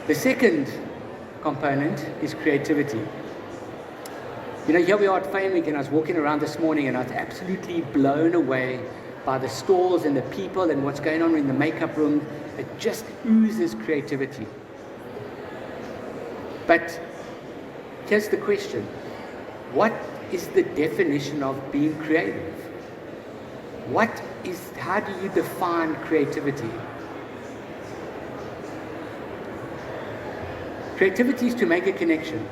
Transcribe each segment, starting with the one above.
The second component is creativity. You know, here we are at Fame Week, and I was walking around this morning and I was absolutely blown away by the stalls and the people and what's going on in the makeup room. It just oozes creativity. But here's the question. What is the definition of being creative? How do you define creativity? Creativity is to make a connection.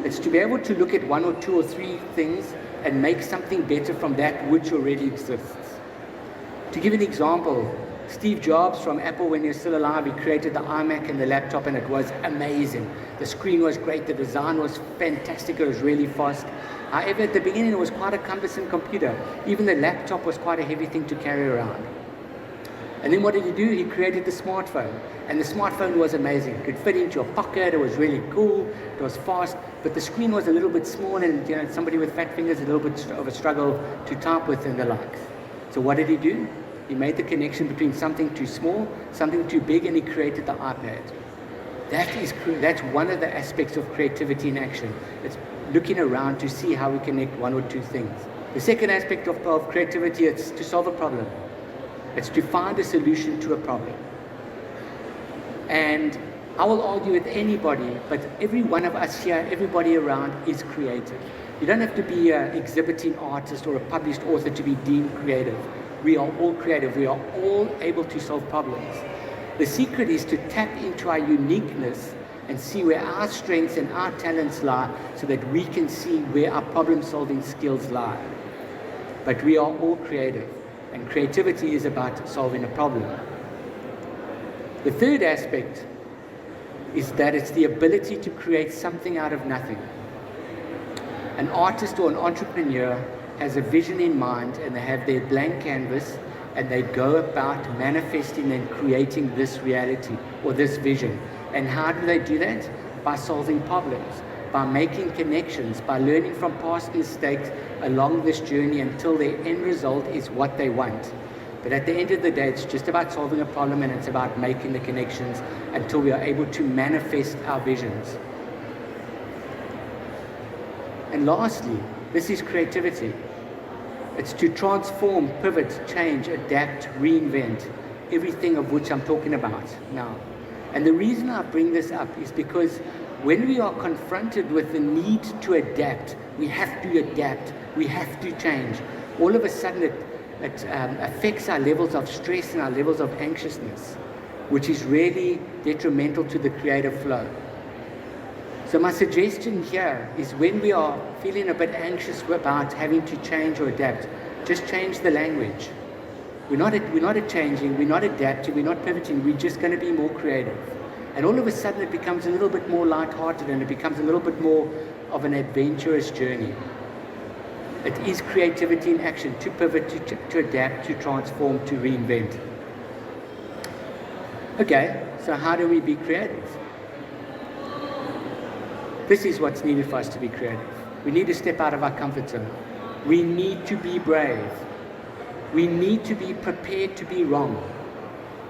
It's to be able to look at one or two or three things and make something better from that which already exists. To give an example, Steve Jobs from Apple, when he was still alive, he created the iMac and the laptop, and it was amazing. The screen was great, the design was fantastic, it was really fast. However, at the beginning it was quite a cumbersome computer. Even the laptop was quite a heavy thing to carry around. And then what did he do? He created the smartphone. And the smartphone was amazing. It could fit into your pocket, it was really cool, it was fast, but the screen was a little bit small, and you know, somebody with fat fingers, a little bit of a struggle to type with and the like. So what did he do? He made the connection between something too small, something too big, and he created the iPad. That's one of the aspects of creativity in action. It's looking around to see how we connect one or two things. The second aspect of creativity is to solve a problem. It's to find a solution to a problem. And I will argue with anybody, but every one of us here, everybody around is creative. You don't have to be an exhibiting artist or a published author to be deemed creative. We are all creative. We are all able to solve problems. The secret is to tap into our uniqueness and see where our strengths and our talents lie, so that we can see where our problem-solving skills lie. But we are all creative, and creativity is about solving a problem. The third aspect is that it's the ability to create something out of nothing. An artist or an entrepreneur has a vision in mind, and they have their blank canvas, and they go about manifesting and creating this reality or this vision. And how do they do that? By solving problems, by making connections, by learning from past mistakes along this journey until their end result is what they want. But at the end of the day, it's just about solving a problem, and it's about making the connections until we are able to manifest our visions. And lastly, this is creativity. It's to transform, pivot, change, adapt, reinvent, everything of which I'm talking about now. And the reason I bring this up is because when we are confronted with the need to adapt, we have to adapt, we have to change, all of a sudden it affects our levels of stress and our levels of anxiousness, which is really detrimental to the creative flow. So my suggestion here is, when we are feeling a bit anxious about having to change or adapt, just change the language. We're not changing, we're not adapting, we're not pivoting, we're just going to be more creative. And all of a sudden it becomes a little bit more lighthearted, and it becomes a little bit more of an adventurous journey. It is creativity in action, to pivot, to adapt, to transform, to reinvent. Okay, so how do we be creative? This is what's needed for us to be creative. We need to step out of our comfort zone. We need to be brave. We need to be prepared to be wrong.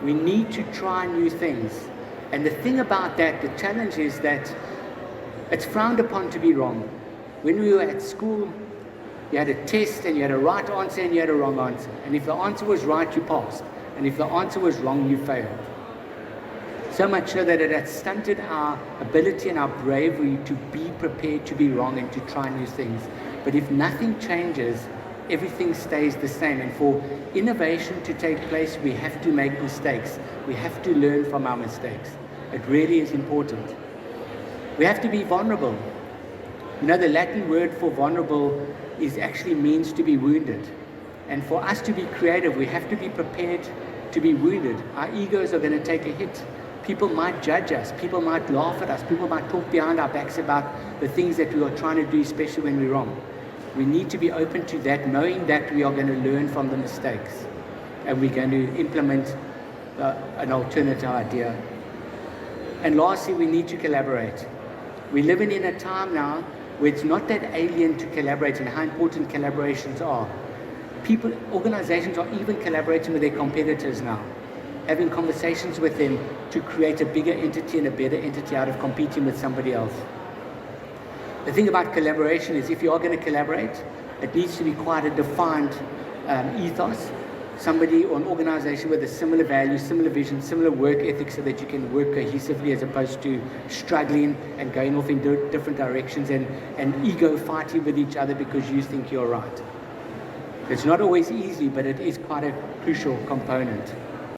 We need to try new things. And the thing about that, the challenge is that it's frowned upon to be wrong. When we were at school, you had a test, and you had a right answer and you had a wrong answer. And if the answer was right, you passed. And if the answer was wrong, you failed. So much so that it has stunted our ability and our bravery to be prepared to be wrong and to try new things. But if nothing changes, everything stays the same. And for innovation to take place, we have to make mistakes. We have to learn from our mistakes. It really is important. We have to be vulnerable. You know, the Latin word for vulnerable actually means to be wounded. And for us to be creative, we have to be prepared to be wounded. Our egos are going to take a hit. People might judge us. People might laugh at us. People might talk behind our backs about the things that we are trying to do, especially when we're wrong. We need to be open to that, knowing that we are going to learn from the mistakes, and we're going to implement an alternative idea. And lastly, we need to collaborate. We're living in a time now where it's not that alien to collaborate, and how important collaborations are. Organizations are even collaborating with their competitors now. having conversations with them to create a bigger entity and a better entity out of competing with somebody else. The thing about collaboration is if you are going to collaborate, it needs to be quite a defined ethos, somebody or an organization with a similar value, similar vision, similar work ethic, so that you can work cohesively as opposed to struggling and going off in different directions and ego fighting with each other because you think you're right. It's not always easy, but it is quite a crucial component.